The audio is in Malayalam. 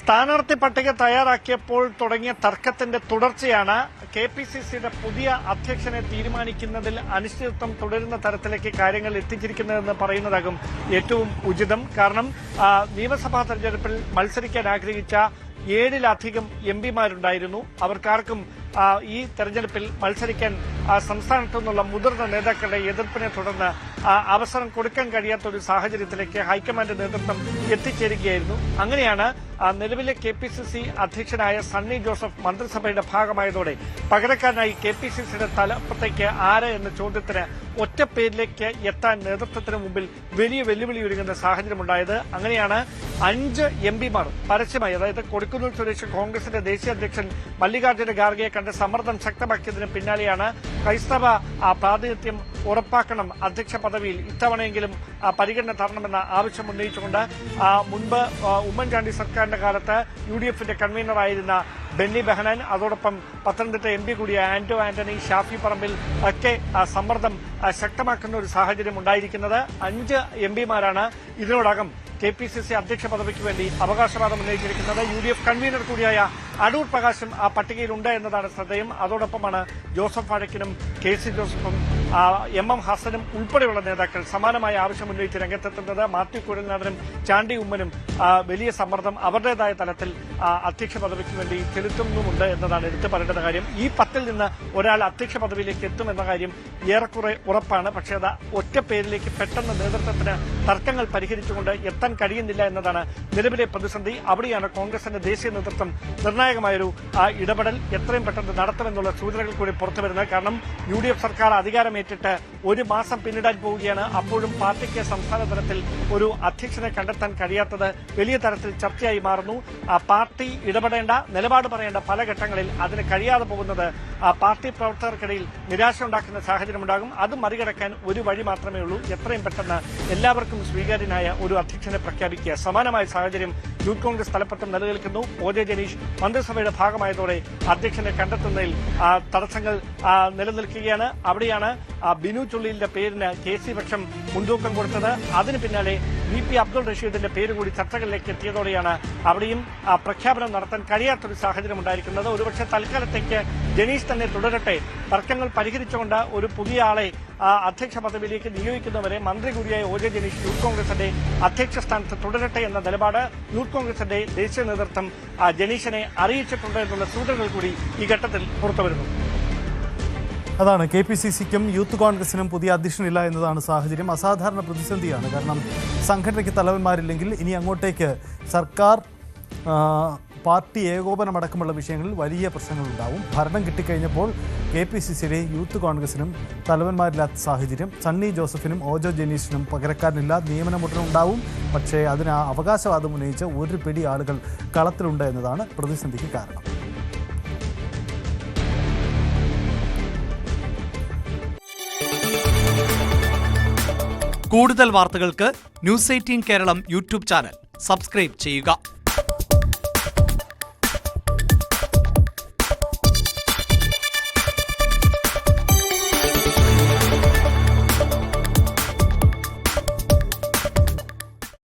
സ്ഥാനാർത്ഥി പട്ടിക തയ്യാറാക്കിയപ്പോൾ തുടങ്ങിയ തർക്കത്തിന്റെ തുടർച്ചയാണ് കെപിസിസിയുടെ പുതിയ അധ്യക്ഷനെ തീരുമാനിക്കുന്നതിൽ അനിശ്ചിതത്വം തുടരുന്ന തരത്തിലേക്ക് കാര്യങ്ങൾ എത്തിച്ചിരിക്കുന്നതെന്ന് പറയുന്നതാകും ഏറ്റവും ഉചിതം. കാരണം നിയമസഭാ തെരഞ്ഞെടുപ്പിൽ മത്സരിക്കാൻ ആഗ്രഹിച്ച 7-ലധികം എംപിമാരുണ്ടായിരുന്നു. അവർക്കാർക്കും ഈ തെരഞ്ഞെടുപ്പിൽ മത്സരിക്കാൻ സംസ്ഥാനത്തു നിന്നുള്ള മുതിർന്ന നേതാക്കളുടെ എതിർപ്പിനെ തുടർന്ന് അവസരം കൊടുക്കാൻ കഴിയാത്ത ഒരു സാഹചര്യത്തിലേക്ക് ഹൈക്കമാൻഡ് നേതൃത്വം എത്തിച്ചേരുകയായിരുന്നു. അങ്ങനെയാണ് നിലവിലെ കെപിസിസി അധ്യക്ഷനായ സണ്ണി ജോസഫ് മന്ത്രിസഭയുടെ ഭാഗമായതോടെ പകരക്കാരനായി കെപിസിസിയുടെ തലപ്പത്തേക്ക് ആര് എന്ന ചോദ്യത്തിന് ഒറ്റ പേരിലേക്ക് എത്താൻ നേതൃത്വത്തിന് മുമ്പിൽ വലിയ വെല്ലുവിളി ഒരുങ്ങുന്ന സാഹചര്യമുണ്ടായത്. അങ്ങനെയാണ് 5 എംപിമാർ പരസ്യമായി, അതായത് കൊടിക്കുന്നിൽ സുരേഷ് കോൺഗ്രസിന്റെ ദേശീയ അധ്യക്ഷൻ മല്ലികാർജ്ജുന ഖാർഗെയെ കണ്ട് സമ്മർദ്ദം ശക്തമാക്കിയതിന് പിന്നാലെയാണ് ക്രൈസ്തവ പ്രാതിനിധ്യം ഉറപ്പാക്കണം, അധ്യക്ഷ പദവിയിൽ ഇത്തവണയെങ്കിലും പരിഗണന തരണമെന്ന ആവശ്യം ഉന്നയിച്ചുകൊണ്ട് മുൻപ് ഉമ്മൻചാണ്ടി സർക്കാരിന്റെ കാലത്ത് UDFന്റെ കൺവീനറായിരുന്ന ബെന്നി ബെഹനാൻ, അതോടൊപ്പം പത്തനംതിട്ട MP കൂടിയ ആന്റോ ആന്റണി, ഷാഫി പറമ്പിൽ ഒക്കെ സമ്മർദ്ദം ശക്തമാക്കുന്ന ഒരു സാഹചര്യം ഉണ്ടായിരിക്കുന്നത്. 5 എംപിമാരാണ് ഇതിനോടകം കെപിസിസി അധ്യക്ഷ പദവിക്ക് വേണ്ടി അവകാശവാദം ഉന്നയിച്ചിരിക്കുന്നത്. UDF കൺവീനർ കൂടിയായ അടൂർ പ്രകാശും ആ പട്ടികയിലുണ്ട് എന്നതാണ് ശ്രദ്ധേയം. അതോടൊപ്പമാണ് ജോസഫ് വാഴക്കിനും KC ജോസഫും MM ഹസനും ഉൾപ്പെടെയുള്ള നേതാക്കൾ സമാനമായ ആവശ്യം ഉന്നയിച്ച് രംഗത്തെത്തുന്നത്. മാത്യു കുഴൽനാഥനും ചാണ്ടി ഉമ്മനും വലിയ സമ്മർദ്ദം അവരുടേതായ തലത്തിൽ അധ്യക്ഷ പദവിക്ക് വേണ്ടി ചെലുത്തുന്നുമുണ്ട് എന്നതാണ് എടുത്തു പറയേണ്ട കാര്യം. ഈ 10ൽ നിന്ന് ഒരാൾ അധ്യക്ഷ പദവിയിലേക്ക് എത്തുമെന്ന കാര്യം ഏറെക്കുറെ ഉറപ്പാണ്. പക്ഷേ അത് ഒറ്റ പേരിലേക്ക് പെട്ടെന്ന് നേതൃത്വത്തിന് തർക്കങ്ങൾ പരിഹരിച്ചുകൊണ്ട് എത്താൻ കഴിയുന്നില്ല എന്നതാണ് നിലവിലെ പ്രതിസന്ധി. അവിടെയാണ് കോൺഗ്രസിന്റെ ദേശീയ നേതൃത്വം നിർണായകമായൊരു ഇടപെടൽ എത്രയും പെട്ടെന്ന് നടത്തുമെന്നുള്ള സൂചനകൾ കൂടി പുറത്തുവരുന്നത്. കാരണം UDF സർക്കാർ അധികാരമേറ്റിട്ട് 1 മാസം പിന്നിടാൻ പോവുകയാണ്. അപ്പോഴും പാർട്ടിക്ക് സംസ്ഥാന തലത്തിൽ ഒരു അധ്യക്ഷനെ കണ്ടെത്താൻ കഴിയാത്തത് വലിയ തരത്തിൽ ചർച്ചയായി മാറുന്നു. പാർട്ടി ഇടപെടേണ്ട, നിലപാട് പറയേണ്ട പല ഘട്ടങ്ങളിൽ അതിന് കഴിയാതെ പോകുന്നത് പാർട്ടി പ്രവർത്തകർക്കിടയിൽ നിരാശ ഉണ്ടാക്കുന്ന സാഹചര്യമുണ്ടാകും. അത് മറികടക്കാൻ ഒരു വഴി മാത്രമേ ഉള്ളൂ, എത്രയും പെട്ടെന്ന് എല്ലാവർക്കും സ്വീകാര്യനായ ഒരു അധ്യക്ഷനെ പ്രഖ്യാപിക്കുക. സമാനമായ സാഹചര്യം യൂത്ത് കോൺഗ്രസ് തലപ്പത്തും നിലനിൽക്കുന്നു. OJ ജനീഷ് മന്ത്രിസഭയുടെ ഭാഗമായതോടെ അധ്യക്ഷനെ കണ്ടെത്തുന്നതിൽ തടസ്സങ്ങൾ നിലനിൽക്കുകയാണ്. അവിടെയാണ് ബിനു ചുള്ളിലിന്റെ പേരിന് KC പക്ഷം മുൻതൂക്കം കൊടുത്തത്. അതിന് പിന്നാലെ VP അബ്ദുൾ റഷീദിന്റെ പേര് കൂടി ചർച്ചകളിലേക്ക് എത്തിയതോടെയാണ് അവിടെയും പ്രഖ്യാപനം നടത്താൻ കഴിയാത്തൊരു സാഹചര്യം ഉണ്ടായിരിക്കുന്നത്. ഒരുപക്ഷെ തൽക്കാലത്തേക്ക് ജനീഷ് തന്നെ തുടരട്ടെ, തർക്കങ്ങൾ പരിഹരിച്ചുകൊണ്ട് ഒരു പുതിയ ആളെ അധ്യക്ഷ പദവിയിലേക്ക് നിയോഗിക്കുന്നവരെ മന്ത്രി കൂടിയായ OJ ജനീഷ് യൂത്ത് കോൺഗ്രസിന്റെ അധ്യക്ഷ സ്ഥാനത്ത് തുടരട്ടെ എന്ന നിലപാട് യൂത്ത് കോൺഗ്രസിന്റെ ദേശീയ നേതൃത്വം ജനീഷിനെ അറിയിച്ചിട്ടുണ്ട് എന്നുള്ള സൂചനകൾ കൂടി ഈ ഘട്ടത്തിൽ പുറത്തുവരുന്നു. അതാണ് കെപിസിസിക്കും യൂത്ത് കോൺഗ്രസിനും പുതിയ അധ്യക്ഷനില്ല എന്നതാണ് സാഹചര്യം. അസാധാരണ പ്രതിസന്ധിയാണ്. കാരണം സംഘടനയ്ക്ക് തലവന്മാരില്ലെങ്കിൽ ഇനി അങ്ങോട്ടേക്ക് സർക്കാർ പാർട്ടി ഏകോപനമടക്കമുള്ള വിഷയങ്ങളിൽ വലിയ പ്രശ്നങ്ങളുണ്ടാവും. ഭരണം കിട്ടിക്കഴിഞ്ഞപ്പോൾ കെപിസിസിയിലെ യൂത്ത് കോൺഗ്രസിനും തലവന്മാരില്ലാത്ത സാഹചര്യം. സണ്ണി ജോസഫിനും OJ ജനീഷിനും പകരക്കാരനില്ല, നിയമനം ഉടനുണ്ടാവും. പക്ഷേ അതിന് അവകാശവാദം ഉന്നയിച്ച ഒരു പിടി ആളുകൾ കളത്തിലുണ്ട് എന്നതാണ് പ്രതിസന്ധിക്ക് കാരണം. കൂടുതൽ വാർത്തകൾക്ക് News 18 കേരളം യൂട്യൂബ് ചാനൽ സബ്സ്ക്രൈബ് ചെയ്യുക.